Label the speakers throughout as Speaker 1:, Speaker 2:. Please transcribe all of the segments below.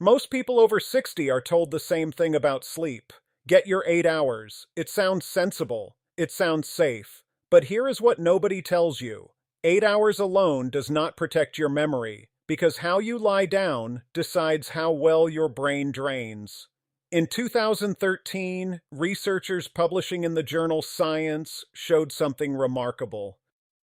Speaker 1: Most people over 60 are told the same thing about sleep. Get your 8 hours. It sounds sensible. It sounds safe. But here is what nobody tells you. 8 hours alone does not protect your memory, because how you lie down decides how well your brain drains. In 2013, researchers publishing in the journal Science showed something remarkable.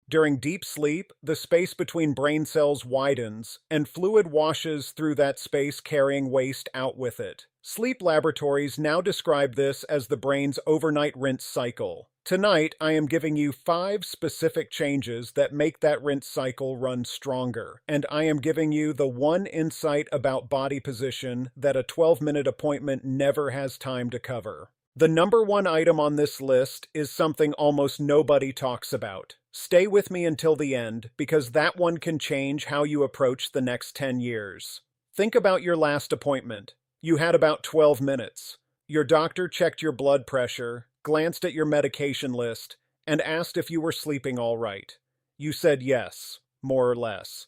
Speaker 1: During deep sleep, the space between brain cells widens, and fluid washes through that space, carrying waste out with it. Sleep laboratories now describe this as the brain's overnight rinse cycle. Tonight, I am giving you 5 specific changes that make that rinse cycle run stronger, and I am giving you the one insight about body position that a 12-minute appointment never has time to cover. The number one item on this list is something almost nobody talks about. Stay with me until the end, because that one can change how you approach the next 10 years. Think about your last appointment. You had about 12 minutes. Your doctor checked your blood pressure, glanced at your medication list, and asked if you were sleeping all right. You said yes, more or less.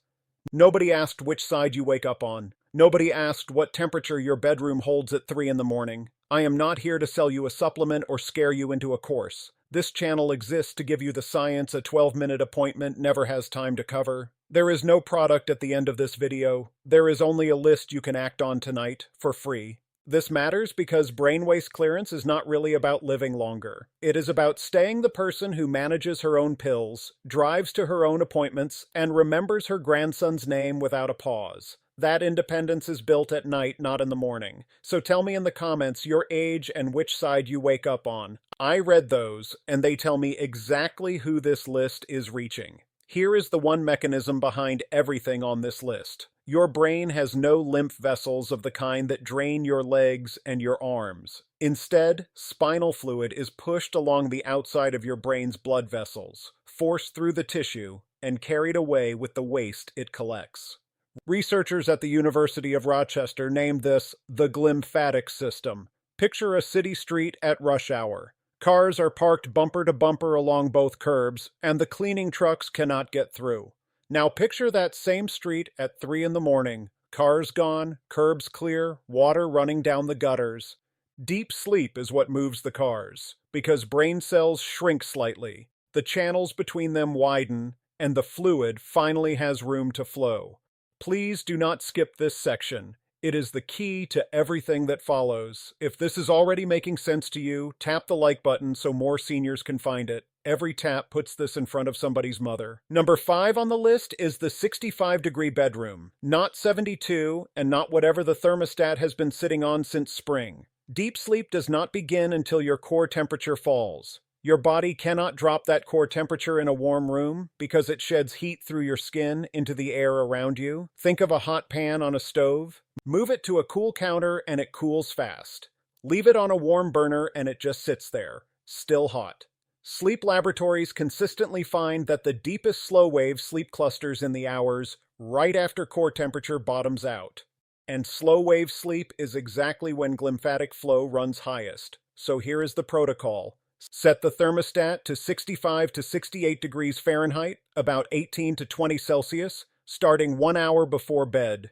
Speaker 1: Nobody asked which side you wake up on. Nobody asked what temperature your bedroom holds at 3 in the morning. I am not here to sell you a supplement or scare you into a course. This channel exists to give you the science a 12-minute appointment never has time to cover. There is no product at the end of this video. There is only a list you can act on tonight, for free. This matters because brain waste clearance is not really about living longer. It is about staying the person who manages her own pills, drives to her own appointments, and remembers her grandson's name without a pause. That independence is built at night, not in the morning. So tell me in the comments your age and which side you wake up on. I read those, and they tell me exactly who this list is reaching. Here is the one mechanism behind everything on this list. Your brain has no lymph vessels of the kind that drain your legs and your arms. Instead, spinal fluid is pushed along the outside of your brain's blood vessels, forced through the tissue, and carried away with the waste it collects. Researchers at the University of Rochester named this the Glymphatic system. Picture a city street at rush hour. Cars are parked bumper to bumper along both curbs, and the cleaning trucks cannot get through. Now picture that same street at 3 in the morning. Cars gone, curbs clear, water running down the gutters. Deep sleep is what moves the cars, because brain cells shrink slightly. The channels between them widen, and the fluid finally has room to flow. Please do not skip this section. It is the key to everything that follows. If this is already making sense to you, tap the like button so more seniors can find it. Every tap puts this in front of somebody's mother. Number 5 on the list is the 65-degree bedroom. Not 72, and not whatever the thermostat has been sitting on since spring. Deep sleep does not begin until your core temperature falls. Your body cannot drop that core temperature in a warm room because it sheds heat through your skin into the air around you. Think of a hot pan on a stove. Move it to a cool counter and it cools fast. Leave it on a warm burner and it just sits there, still hot. Sleep laboratories consistently find that the deepest slow-wave sleep clusters in the hours right after core temperature bottoms out. And slow-wave sleep is exactly when glymphatic flow runs highest. So here is the protocol. Set the thermostat to 65 to 68 degrees Fahrenheit, about 18 to 20 Celsius, starting 1 hour before bed.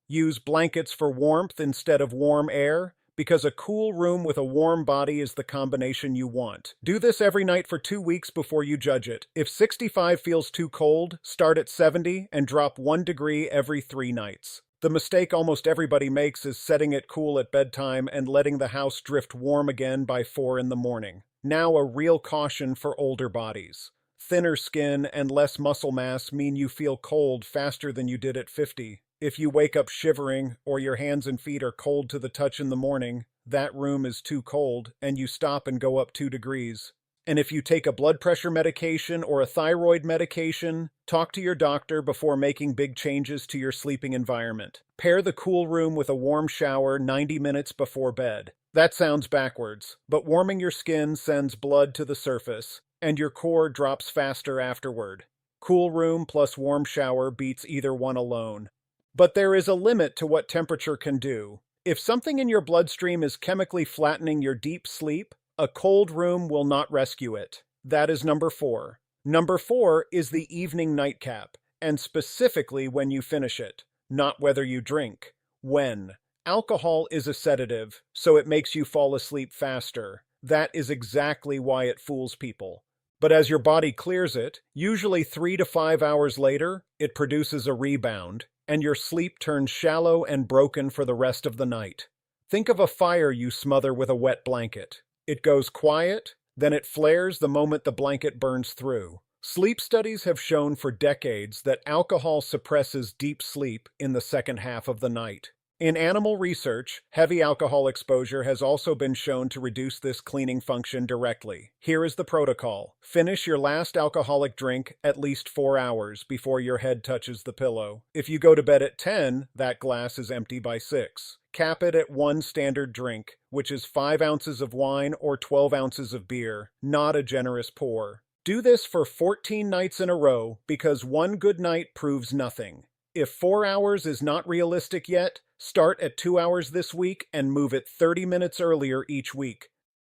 Speaker 1: Use blankets for warmth instead of warm air, because a cool room with a warm body is the combination you want. Do this every night for 2 weeks before you judge it. If 65 feels too cold, start at 70 and drop 1 degree every 3 nights. The mistake almost everybody makes is setting it cool at bedtime and letting the house drift warm again by 4 in the morning. Now a real caution for older bodies. Thinner skin and less muscle mass mean you feel cold faster than you did at 50. If you wake up shivering or your hands and feet are cold to the touch in the morning, that room is too cold and you stop and go up 2 degrees. And if you take a blood pressure medication or a thyroid medication, talk to your doctor before making big changes to your sleeping environment. Pair the cool room with a warm shower 90 minutes before bed. That sounds backwards, but warming your skin sends blood to the surface, and your core drops faster afterward. Cool room plus warm shower beats either one alone. But there is a limit to what temperature can do. If something in your bloodstream is chemically flattening your deep sleep, a cold room will not rescue it. That is number 4. Number 4 is the evening nightcap, and specifically when you finish it. Not whether you drink. When. Alcohol is a sedative, so it makes you fall asleep faster. That is exactly why it fools people. But as your body clears it, usually 3 to 5 hours later, it produces a rebound, and your sleep turns shallow and broken for the rest of the night. Think of a fire you smother with a wet blanket. It goes quiet, then it flares the moment the blanket burns through. Sleep studies have shown for decades that alcohol suppresses deep sleep in the second half of the night. In animal research, heavy alcohol exposure has also been shown to reduce this cleaning function directly. Here is the protocol. Finish your last alcoholic drink at least 4 hours before your head touches the pillow. If you go to bed at 10, that glass is empty by 6. Cap it at 1 standard drink, which is 5 ounces of wine or 12 ounces of beer, not a generous pour. Do this for 14 nights in a row because one good night proves nothing. If 4 hours is not realistic yet, start at 2 hours this week and move it 30 minutes earlier each week.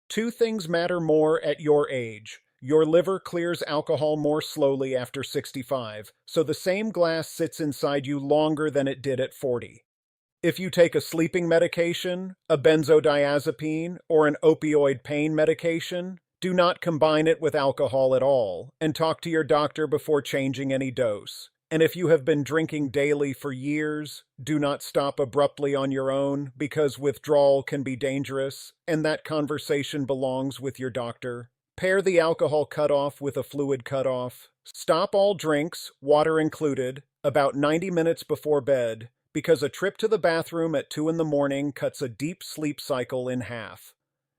Speaker 1: 2 things matter more at your age. Your liver clears alcohol more slowly after 65, so the same glass sits inside you longer than it did at 40. If you take a sleeping medication, a benzodiazepine, or an opioid pain medication, do not combine it with alcohol at all, and talk to your doctor before changing any dose. And if you have been drinking daily for years, do not stop abruptly on your own because withdrawal can be dangerous, and that conversation belongs with your doctor. Pair the alcohol cutoff with a fluid cutoff. Stop all drinks, water included, about 90 minutes before bed, because a trip to the bathroom at 2 in the morning cuts a deep sleep cycle in half.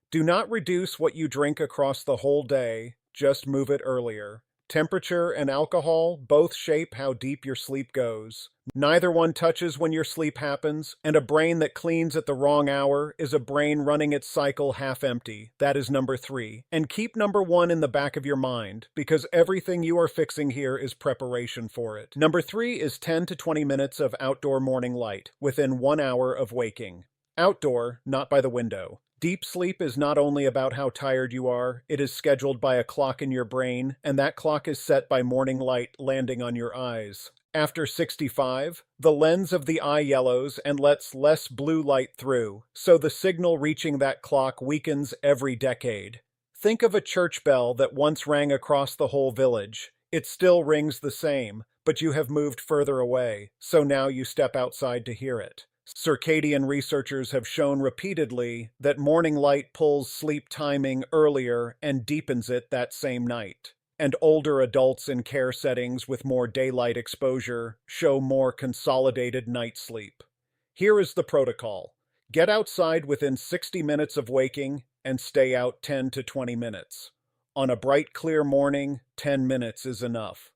Speaker 1: Do not reduce what you drink across the whole day, just move it earlier. Temperature and alcohol both shape how deep your sleep goes. Neither one touches when your sleep happens, and a brain that cleans at the wrong hour is a brain running its cycle half empty. That is number 3. And keep number 1 in the back of your mind, because everything you are fixing here is preparation for it. Number 3 is 10 to 20 minutes of outdoor morning light, within 1 hour of waking. Outdoor, not by the window. Deep sleep is not only about how tired you are, it is scheduled by a clock in your brain, and that clock is set by morning light landing on your eyes. After 65, the lens of the eye yellows and lets less blue light through, so the signal reaching that clock weakens every decade. Think of a church bell that once rang across the whole village. It still rings the same, but you have moved further away, so now you step outside to hear it. Circadian researchers have shown repeatedly that morning light pulls sleep timing earlier and deepens it that same night. And older adults in care settings with more daylight exposure show more consolidated night sleep. Here is the protocol. Get outside within 60 minutes of waking and stay out 10 to 20 minutes. On a bright, clear morning, 10 minutes is enough.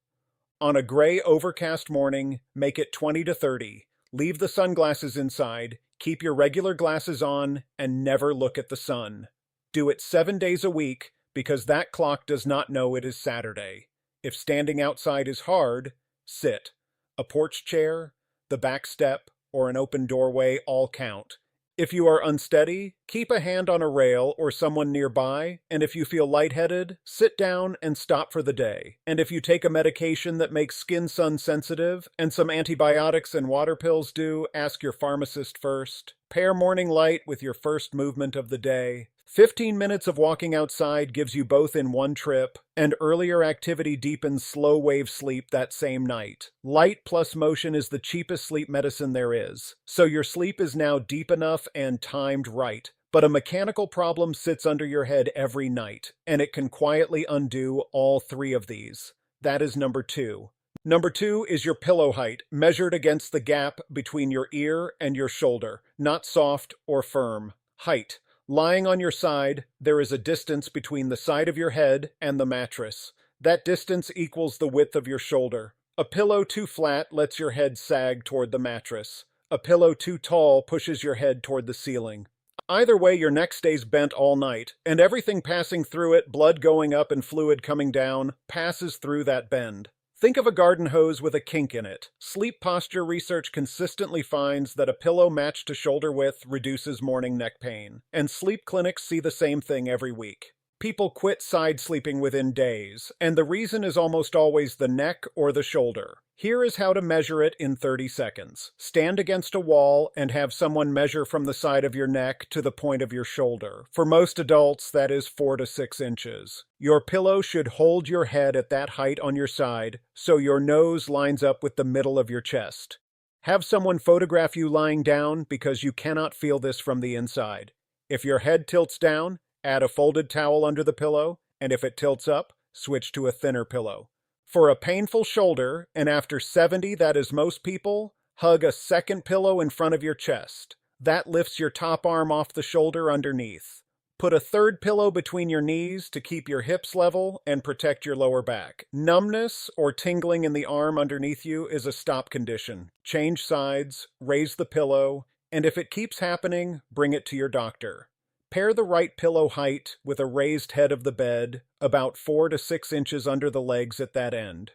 Speaker 1: On a gray, overcast morning, make it 20 to 30. Leave the sunglasses inside, keep your regular glasses on, and never look at the sun. Do it 7 days a week, because that clock does not know it is Saturday. If standing outside is hard, sit. A porch chair, the back step, or an open doorway all count. If you are unsteady, keep a hand on a rail or someone nearby, and if you feel lightheaded, sit down and stop for the day. And if you take a medication that makes skin sun sensitive, and some antibiotics and water pills do, ask your pharmacist first. Pair morning light with your first movement of the day. 15 minutes of walking outside gives you both in one trip, and earlier activity deepens slow-wave sleep that same night. Light plus motion is the cheapest sleep medicine there is, so your sleep is now deep enough and timed right. But a mechanical problem sits under your head every night, and it can quietly undo all 3 of these. That is number 2. Number 2 is your pillow height, measured against the gap between your ear and your shoulder, not soft or firm. Height. Lying on your side, there is a distance between the side of your head and the mattress. That distance equals the width of your shoulder. A pillow too flat lets your head sag toward the mattress. A pillow too tall pushes your head toward the ceiling. Either way, your neck stays bent all night, and everything passing through it, blood going up and fluid coming down, passes through that bend. Think of a garden hose with a kink in it. Sleep posture research consistently finds that a pillow matched to shoulder width reduces morning neck pain, and sleep clinics see the same thing every week. People quit side sleeping within days, and the reason is almost always the neck or the shoulder. Here is how to measure it in 30 seconds. Stand against a wall and have someone measure from the side of your neck to the point of your shoulder. For most adults, that is 4 to 6 inches. Your pillow should hold your head at that height on your side, so your nose lines up with the middle of your chest. Have someone photograph you lying down because you cannot feel this from the inside. If your head tilts down, add a folded towel under the pillow, and if it tilts up, switch to a thinner pillow. For a painful shoulder, and after 70, that is most people, hug a second pillow in front of your chest. That lifts your top arm off the shoulder underneath. Put a third pillow between your knees to keep your hips level and protect your lower back. Numbness or tingling in the arm underneath you is a stop condition. Change sides, raise the pillow, and if it keeps happening, bring it to your doctor. Pair the right pillow height with a raised head of the bed, about 4 to 6 inches under the legs at that end.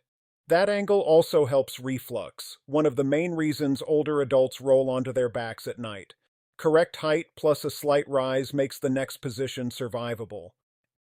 Speaker 1: That angle also helps reflux, one of the main reasons older adults roll onto their backs at night. Correct height plus a slight rise makes the next position survivable.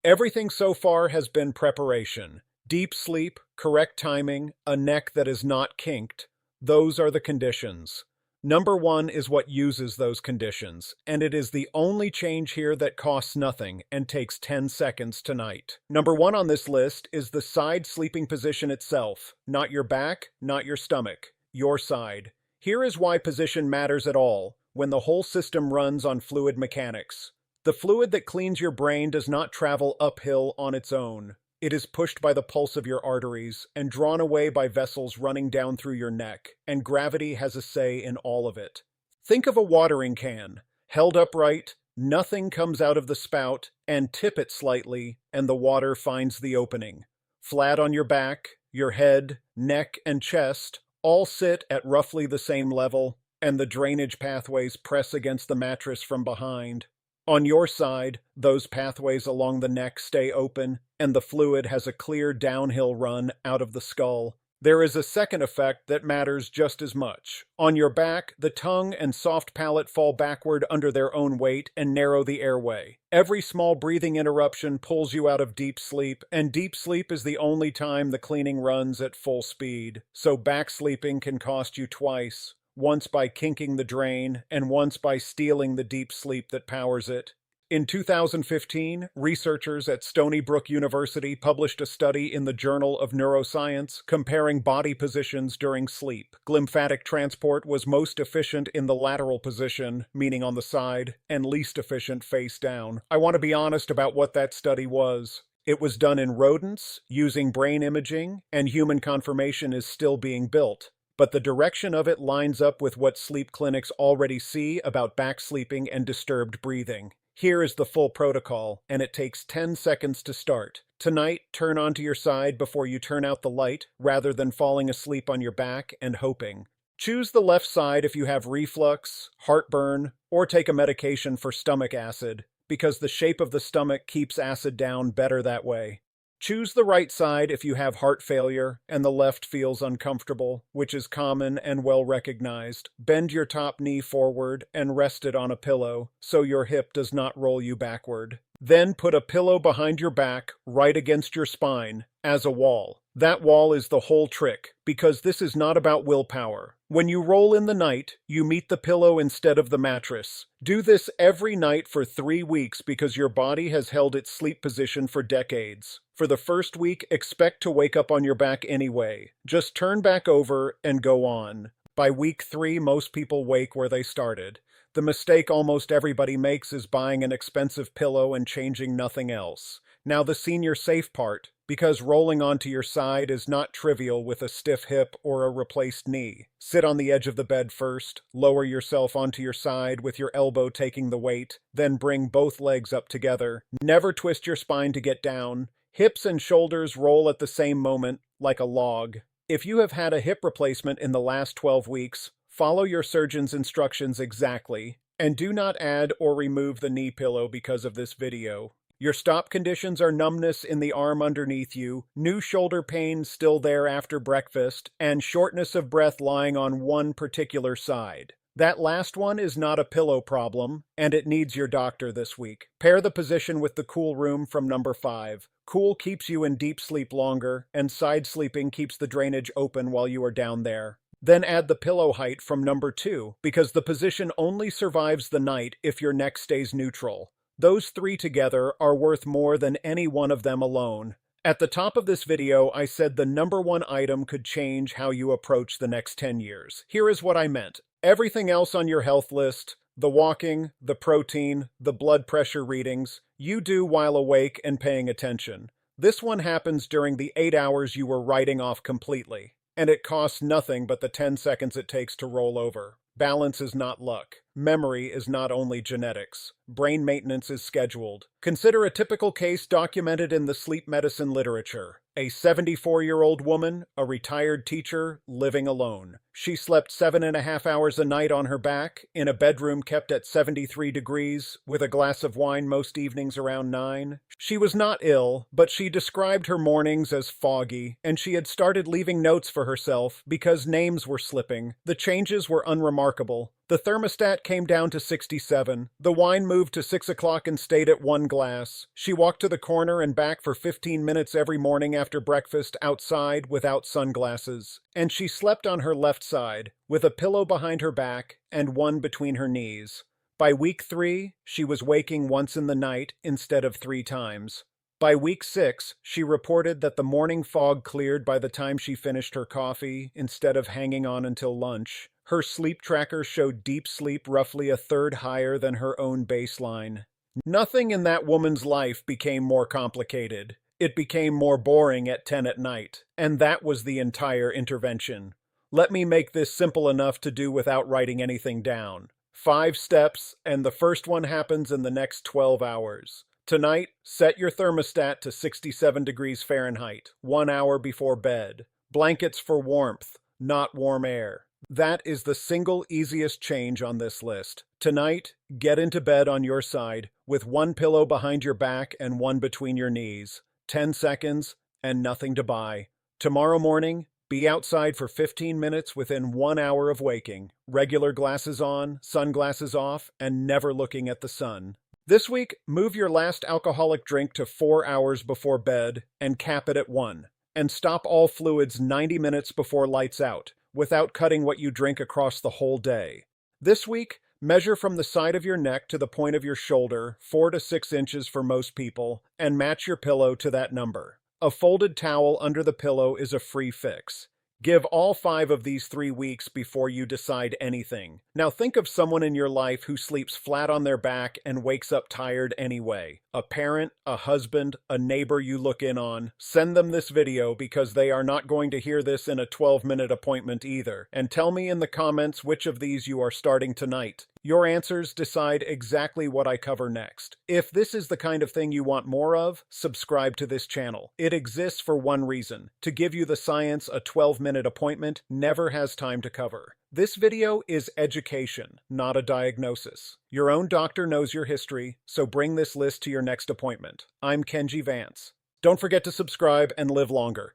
Speaker 1: Everything so far has been preparation. Deep sleep, correct timing, a neck that is not kinked. Those are the conditions. Number 1 is what uses those conditions, and it is the only change here that costs nothing and takes 10 seconds tonight. Number 1 on this list is the side sleeping position itself, not your back, not your stomach, your side. Here is why position matters at all, when the whole system runs on fluid mechanics. The fluid that cleans your brain does not travel uphill on its own. It is pushed by the pulse of your arteries and drawn away by vessels running down through your neck, and gravity has a say in all of it. Think of a watering can. Held upright, nothing comes out of the spout, and tip it slightly, and the water finds the opening. Flat on your back, your head, neck, and chest all sit at roughly the same level, and the drainage pathways press against the mattress from behind. On your side, those pathways along the neck stay open, and the fluid has a clear downhill run out of the skull. There is a second effect that matters just as much. On your back, the tongue and soft palate fall backward under their own weight and narrow the airway. Every small breathing interruption pulls you out of deep sleep, and deep sleep is the only time the cleaning runs at full speed. So back sleeping can cost you twice. Once by kinking the drain, and once by stealing the deep sleep that powers it. In 2015, researchers at Stony Brook University published a study in the Journal of Neuroscience comparing body positions during sleep. Glymphatic transport was most efficient in the lateral position, meaning on the side, and least efficient face down. I want to be honest about what that study was. It was done in rodents, using brain imaging, and human confirmation is still being built. But the direction of it lines up with what sleep clinics already see about back sleeping and disturbed breathing. Here is the full protocol, and it takes 10 seconds to start. Tonight, turn onto your side before you turn out the light, rather than falling asleep on your back and hoping. Choose the left side if you have reflux, heartburn, or take a medication for stomach acid, because the shape of the stomach keeps acid down better that way. Choose the right side if you have heart failure and the left feels uncomfortable, which is common and well recognized. Bend your top knee forward and rest it on a pillow so your hip does not roll you backward. Then put a pillow behind your back, right against your spine, as a wall. That wall is the whole trick, because this is not about willpower. When you roll in the night, you meet the pillow instead of the mattress. Do this every night for 3 weeks because your body has held its sleep position for decades. For the first week, expect to wake up on your back anyway. Just turn back over and go on. By week 3, most people wake where they started. The mistake almost everybody makes is buying an expensive pillow and changing nothing else. Now the senior safe part, because rolling onto your side is not trivial with a stiff hip or a replaced knee. Sit on the edge of the bed first, lower yourself onto your side with your elbow taking the weight, then bring both legs up together. Never twist your spine to get down. Hips and shoulders roll at the same moment, like a log. If you have had a hip replacement in the last 12 weeks, follow your surgeon's instructions exactly, and do not add or remove the knee pillow because of this video. Your stop conditions are numbness in the arm underneath you, new shoulder pain still there after breakfast, and shortness of breath lying on one particular side. That last one is not a pillow problem, and it needs your doctor this week. Pair the position with the cool room from number 5. Cool keeps you in deep sleep longer, and side sleeping keeps the drainage open while you are down there. Then add the pillow height from number 2, because the position only survives the night if your neck stays neutral. Those three together are worth more than any one of them alone. At the top of this video, I said the number one item could change how you approach the next 10 years. Here is what I meant. Everything else on your health list, the walking, the protein, the blood pressure readings, you do while awake and paying attention. This one happens during the 8 hours you were writing off completely, and it costs nothing but the 10 seconds it takes to roll over. Balance is not luck. Memory is not only genetics. Brain maintenance is scheduled. Consider a typical case documented in the sleep medicine literature. A 74-year-old woman, a retired teacher, living alone. She slept 7.5 hours a night on her back, in a bedroom kept at 73 degrees, with a glass of wine most evenings around 9. She was not ill, but she described her mornings as foggy, and she had started leaving notes for herself because names were slipping. The changes were unremarkable. The thermostat came down to 67. The wine moved to 6 o'clock and stayed at 1 glass. She walked to the corner and back for 15 minutes every morning after breakfast outside without sunglasses. And she slept on her left side, with a pillow behind her back and one between her knees. By week 3, she was waking once in the night instead of 3 times. By week 6, she reported that the morning fog cleared by the time she finished her coffee instead of hanging on until lunch. Her sleep tracker showed deep sleep roughly a third higher than her own baseline. Nothing in that woman's life became more complicated. It became more boring at 10 at night, and that was the entire intervention. Let me make this simple enough to do without writing anything down. 5 steps, and the first one happens in the next 12 hours. Tonight, set your thermostat to 67 degrees Fahrenheit, 1 hour before bed. Blankets for warmth, not warm air. That is the single easiest change on this list. Tonight, get into bed on your side, with 1 pillow behind your back and 1 between your knees. 10 seconds, and nothing to buy. Tomorrow morning, be outside for 15 minutes within 1 hour of waking. Regular glasses on, sunglasses off, and never looking at the sun. This week, move your last alcoholic drink to 4 hours before bed and cap it at 1. And stop all fluids 90 minutes before lights out, without cutting what you drink across the whole day. This week, measure from the side of your neck to the point of your shoulder, 4 to 6 inches for most people, and match your pillow to that number. A folded towel under the pillow is a free fix. Give all 5 of these 3 weeks before you decide anything. Now think of someone in your life who sleeps flat on their back and wakes up tired anyway. A parent, a husband, a neighbor you look in on. Send them this video because they are not going to hear this in a 12-minute appointment either. And tell me in the comments which of these you are starting tonight. Your answers decide exactly what I cover next. If this is the kind of thing you want more of, subscribe to this channel. It exists for one reason: to give you the science a 12-minute appointment never has time to cover. This video is education, not a diagnosis. Your own doctor knows your history, so bring this list to your next appointment. I'm Kenji Vance. Don't forget to subscribe and live longer.